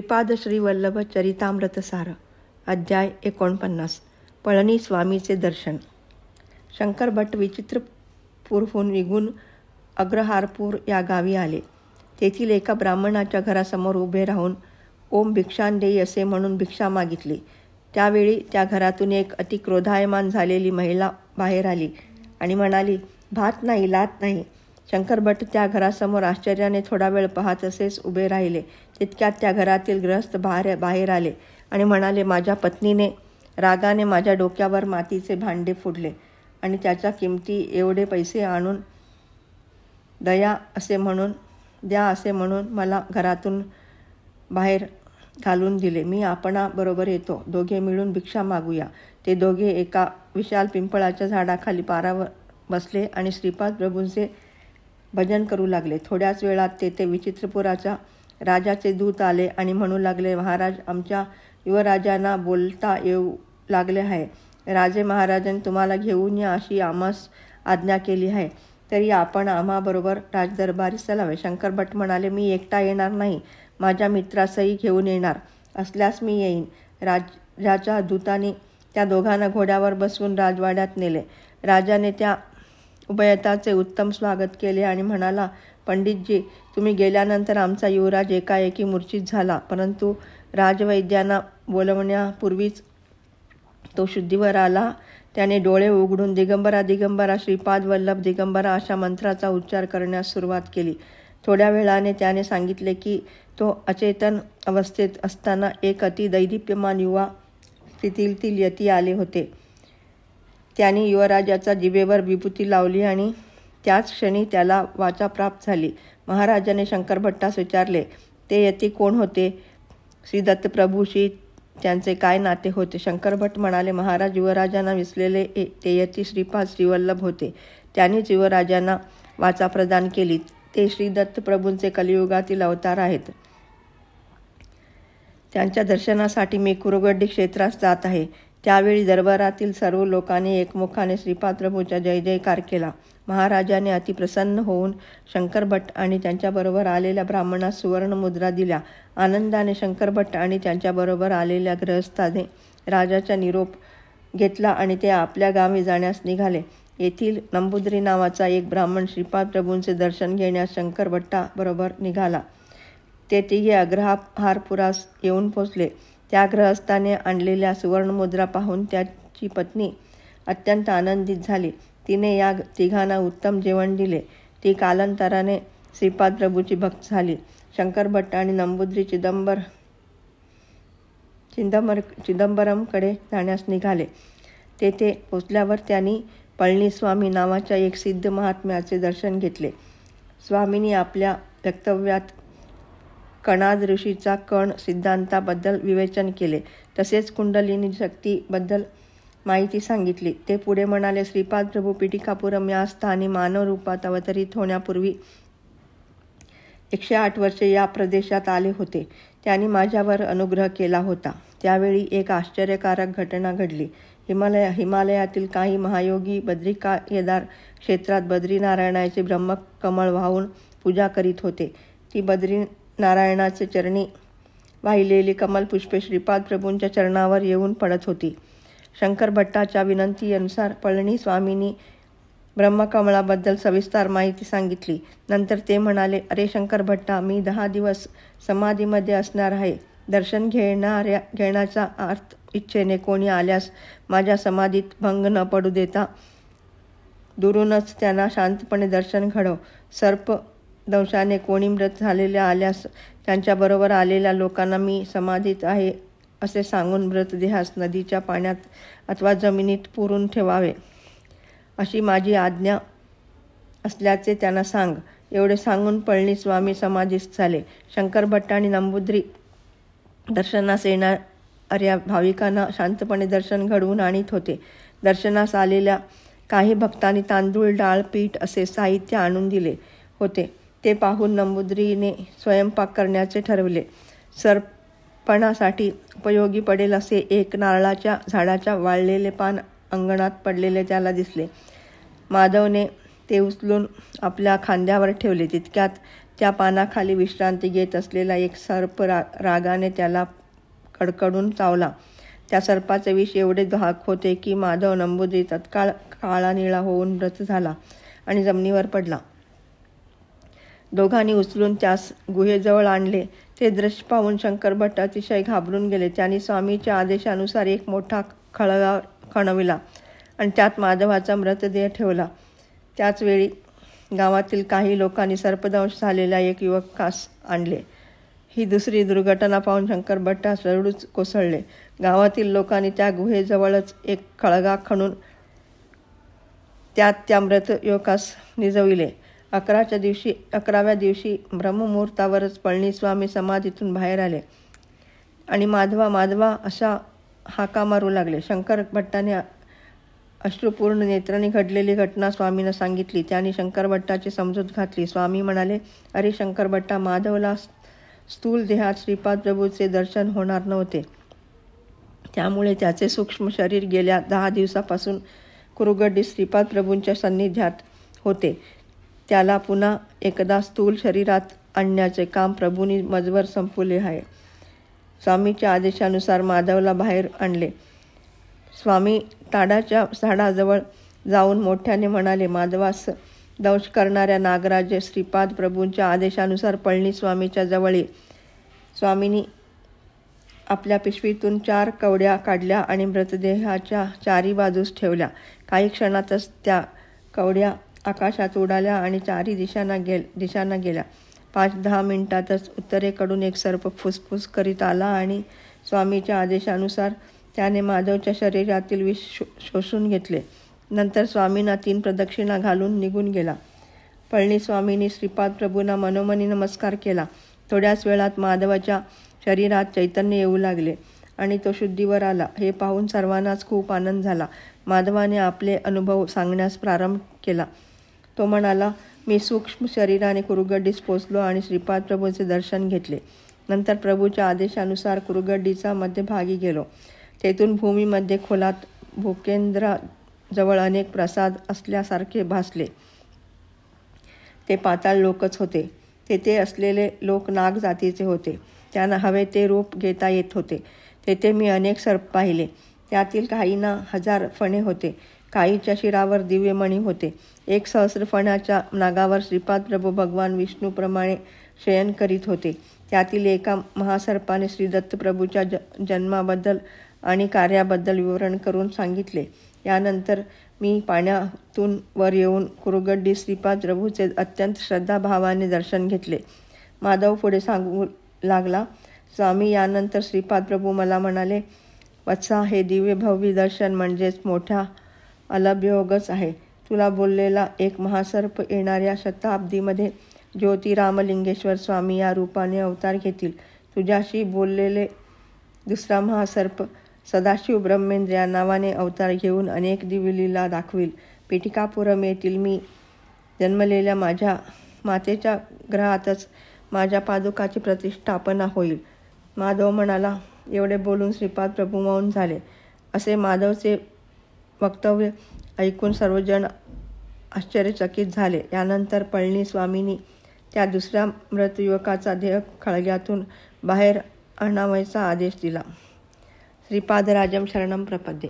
श्रीपाद श्रीवल्लभ चरितामृतसार अध्याय 49 पळणी स्वामीचे दर्शन. शंकर भट विचित्रपूरहून निघून अग्रहारपूर या गावी आले. तेथील एका ब्राह्मणाच्या घरासमोर उभे राहून ओम भिक्षांदेई असे म्हणून भिक्षा मागितली. त्यावेळी त्या घरातून एक अतिक्रोधायमान झालेली महिला बाहेर आली आणि म्हणाली, भात नाही, लात नाही. शंकर भट त्या घरासमोर आश्चर्याने थोडा वेळ पाहत असेच उभे राहिले. तितक्यात त्या घरातील गृहस्थ बाहेर आले आणि म्हणाले, माझ्या पत्नीने रागाने माझ्या डोक्यावर मातीचे भांडे फोडले आणि त्याच्या किमती एवढे पैसे आणून द्या असे म्हणून मला घरातून बाहेर घालून दिले. मी आपणाबरोबर येतो, दोघे मिळून भिक्षा मागूया. ते दोघे एका विशाल पिंपळाच्या झाडाखाली पारावर बसले आणि श्रीपाद प्रभूंचे भजन करू लागले. थोड्याच वेळात तेथे विचित्रपुराच्या राजाचे दूत आले आणि म्हणू लागले, महाराज, आमच्या युवराजांना बोलता येऊ लागले आहे. राजे महाराजांनी तुम्हाला घेऊन या अशी आम्हास आज्ञा केली आहे, तरी आपण आम्हाबरोबर राजदरबारी चलावे. शंकर भट म्हणाले, मी एकटा येणार नाही, माझ्या मित्रासही घेऊन येणार असल्यास मी येईन. राजाच्या दूतांनी त्या दोघांना घोड्यावर बसवून राजवाड्यात नेले. राजाने त्या उभयताचे उत्तम स्वागत केले आणि म्हणाला, पंडितजी, तुम्ही गेल्यानंतर आमचा युवराज एकाएकी मूर्छित झाला, परंतु राजवैद्यांना बोलवण्यापूर्वीच तो शुद्धीवर आला. त्याने डोळे उघडून दिगंबरा दिगंबरा श्रीपाद वल्लभ दिगंबरा अशा मंत्राचा उच्चार करण्यास सुरुवात केली. थोड्या वेळाने त्याने सांगितले की तो अचेतन अवस्थेत असताना एक अति दैदिप्यमान युवा स्थितीतील यती आले होते. त्यांनी युवराजाच्या जिभेवर विभूती लावली आणि त्याच क्षणी त्याला वाचा प्राप्त झाली. महाराजाने शंकर भट्टास विचारले, ते यती कोण होते? श्री दत्तप्रभूशी त्यांचे काय नाते होते? शंकर भट म्हणाले, महाराज, युवराजांना विसलेले ते यती श्रीपाद श्रीवल्लभ होते. त्यांनीच युवराजांना वाचा प्रदान केली. ते श्री दत्तप्रभूंचे कलियुगातील अवतार आहेत. त्यांच्या दर्शनासाठी मी कुरुगड्डी क्षेत्रास जात आहे. त्यावेळी दरबारातील सर्व लोकांनी एकमुखाने श्रीपाद प्रभूचा जय जयकार केला. महाराजाने अतिप्रसन्न होऊन शंकर भट आणि त्यांच्याबरोबर आलेल्या ब्राह्मणास सुवर्ण मुद्रा दिल्या. आनंदाने शंकर भट आणि त्यांच्याबरोबर आलेल्या गृहस्थाने राजाचा निरोप घेतला आणि ते आपल्या गावी जाण्यास निघाले. येथील नंबुद्री नावाचा एक ब्राह्मण श्रीपाद प्रभूंचे दर्शन घेण्यास शंकर भट्टाबरोबर निघाला. ते तिघे अग्रहारपुरास येऊन पोचले. त्या गृहस्थाने आणलेल्या सुवर्णमुद्रा पाहून त्याची पत्नी अत्यंत आनंदित झाली. तिने या तिघांना उत्तम जेवण दिले. ती कालांतराने श्रीपाद प्रभूची भक्त झाली. शंकर भट्ट आणि नंबुद्री चिदंबरमकडे जाण्यास निघाले. तेथे पोचल्यावर त्यांनी पळणीस्वामी नावाच्या एक सिद्ध महात्म्याचे दर्शन घेतले. स्वामींनी आपल्या वक्तव्यात कणाद ऋषीचा कण सिद्धांताबद्दल विवेचन केले. तसेच कुंडलिनी शक्तीबद्दल माहिती सांगितली. ते पुढे म्हणाले, श्रीपाद प्रभू पिटिकापुरम या स्थानी मानव रूपात अवतरित होण्यापूर्वी 108 वर्षे या प्रदेशात आले होते. त्यांनी माझ्यावर अनुग्रह केला होता. त्यावेळी एक आश्चर्यकारक घटना घडली. हिमालयातील काही महायोगी बद्रिका केदार क्षेत्रात बद्रीनारायणाचे ब्रह्मकमळ वाहून पूजा करीत होते. ती बद्रीनारायणाचे चरणी वाहिलेली कमलपुष्पे श्रीपाद प्रभूंच्या चरणावर येऊन पडत होती. शंकर भट्टाच्या विनंतीनुसार पळणी स्वामींनी ब्रह्मकमळाबद्दल सविस्तर माहिती सांगितली. नंतर ते म्हणाले, अरे शंकर भट्टा, मी 10 दिवस समाधीमध्ये असणार आहे. दर्शन घेण्याच्या इच्छेने कोणी आल्यास माझ्या समाधीत भंग न पडू देता दुरूनच त्यांना शांतपणे दर्शन घडव. सर्प दंशाने कोणी मृत झालेल्या आल्यास त्यांच्याबरोबर आलेल्या लोकांना मी समाधीत आहे असे सांगून मृतदेहास नदीच्या पाण्यात अथवा जमिनीत पुरून ठेवावे अशी माझी आज्ञा असल्याचे त्यांना सांग. एवढे सांगून पळणीस्वामी समाधीस्थ झाले. शंकर भट्ट आणि नंबुद्री दर्शनास येणाऱ्या भाविकांना शांतपणे दर्शन घडवून आणीत होते. दर्शनास आलेल्या काही भक्तांनी तांदूळ, डाळ, पीठ असे साहित्य आणून दिले होते. ते पाहून नंबुद्रीने स्वयंपाक करण्याचे ठरवले. सरपणासाठी उपयोगी पडेल असे एक नारळाच्या झाडाच्या वाळलेले पान अंगणात पडलेले त्याला दिसले. माधवने ते उचलून आपल्या खांद्यावर ठेवले. तितक्यात त्या पानाखाली विश्रांती घेत असलेला एक सर्प रागाने त्याला कडकडून चावला. त्या सर्पाचे विष एवढे घातक होते की माधव नंबूद्री तत्काळ काळा निळा होऊन मृत झाला आणि जमिनीवर पडला. दोघांनी उचलून त्यास गुहेजवळ आणले. ते दृश्य पाहून शंकरभट अतिशय घाबरून गेले. त्यांनी स्वामीच्या आदेशानुसार एक मोठा खळगा खणविला आणि त्यात माधवाचा मृतदेह ठेवला. त्याच वेळी गावातील काही लोकांनी सर्पदंश झालेल्या एक युवकास आणले. ही दुसरी दुर्घटना पाहून शंकरभट रडूच कोसळले. गावातील लोकांनी त्या गुहेजवळच एक खळगा खणून त्यात त्या मृत युवकास निजविले. 11व्या दिवशी ब्रह्ममुहूर्तावरच पळणीस्वामी समाधीतून बाहेर आले आणि माधवा माधवा अशा हाका मारू लागले. शंकरभट्टाने अश्रुपूर्ण नेत्रांनी घडलेली घटना स्वामींना सांगितली. त्यांनी शंकरभट्टाची समजूत घातली. स्वामी म्हणाले, अरे शंकरभट्टा, माधवला स्थूल देहात श्रीपाद प्रभूचे दर्शन होणार नव्हते. त्यामुळे त्याचे सूक्ष्म शरीर गेल्या 10 दिवसापासून कुरुगड्डी श्रीपाद प्रभूंच्या सान्निध्यात होते. त्याला पुन्हा एकदा स्थूल शरीरात आणण्याचे काम प्रभूंनी मजवर संपवले आहे. स्वामीच्या आदेशानुसार माधवला बाहेर आणले. स्वामी ताडाच्या झाडाजवळ जाऊन मोठ्याने म्हणाले, माधवास दंश करणाऱ्या नागराज श्रीपाद प्रभूंच्या आदेशानुसार पळणीस्वामीच्या जवळ ये. स्वामींनी आपल्या पिशवीतून 4 कवड्या काढल्या आणि मृतदेहाच्या 4ही बाजूस ठेवल्या. काही क्षणातच त्या कवड्या आकाशात उडाल्या आणि 4ही दिशांना गेल्या. 5-10 मिनिटातच उत्तरेकडून एक सर्प फुसफुस करीत आला आणि स्वामीच्या आदेशानुसार त्याने माधवच्या शरीरातील विष शोषून घेतले. नंतर स्वामींना 3 प्रदक्षिणा घालून निघून गेला. पळणीस्वामींनी श्रीपाद प्रभूंना मनोमनी नमस्कार केला. थोड्याच वेळात माधवाच्या शरीरात चैतन्य येऊ लागले आणि तो शुद्धीवर आला. हे पाहून सर्वांनाच खूप आनंद झाला. माधवाने आपले अनुभव सांगण्यास प्रारंभ केला. तो म्हणाला, मी सूक्ष्म शरीराने कुरुगड्डीस पोचलो आणि श्रीपाद प्रभूंचे दर्शन घेतले. नंतर प्रभूच्या आदेशानुसार कुरुगड्डीचा मध्यभागी गेलो. तेथून भूमीमध्ये खोलात भूकेंद्राजवळ अनेक प्रसाद असल्यासारखे भासले. ते पाताळ लोकच होते. तेथे असलेले लोक नाग जातीचे होते. त्यांना हवे ते रूप घेता येत होते. तेथे मी अनेक सर्प पाहिले. त्यातील काहींना 1000 फणे होते. काहीच्या शिरावर दिव्यमणी होते. एक सहस्रफणाच्या नागावर श्रीपाद प्रभू भगवान विष्णूप्रमाणे शयन करीत होते. त्यातील एका महासर्पाने श्री दत्तप्रभूच्या जन्माबद्दल आणि कार्याबद्दल विवरण करून सांगितले. यानंतर मी पाण्यातून वर येऊन कुरुगड्डी श्रीपाद प्रभूचे अत्यंत श्रद्धाभावाने दर्शन घेतले. माधव पुढे सांगू लागला, स्वामी, यानंतर श्रीपाद प्रभू मला म्हणाले, वत्सा, हे दिव्य भव्य दर्शन म्हणजेच मोठा अलभयोगच आहे. तुला बोललेला एक महासर्प येणाऱ्या शताब्दीमध्ये ज्योतिरामलिंगेश्वर स्वामी या रूपाने अवतार घेतील. तुझ्याशी बोललेले दुसरा महासर्प सदाशिव ब्रह्मेंद्र या नावाने अवतार घेऊन अनेक दिव्यलीला दाखवील. पिठिकापुरम येथील मी जन्मलेल्या माझ्या मातेच्या ग्रहातच माझ्या पादुकाची प्रतिष्ठापना होईल. माधव म्हणाला. एवढे बोलून श्रीपाद प्रभू मौन झाले. असे माधवचे वक्तव्य ऐकून सर्वजण आश्चर्यचकित झाले. यानंतर पळणीस्वामींनी त्या दुसऱ्या मृत युवकाचा देह खळग्यातून बाहेर आणावयाचा आदेश दिला. श्रीपादराजम शरणम प्रपद्ये.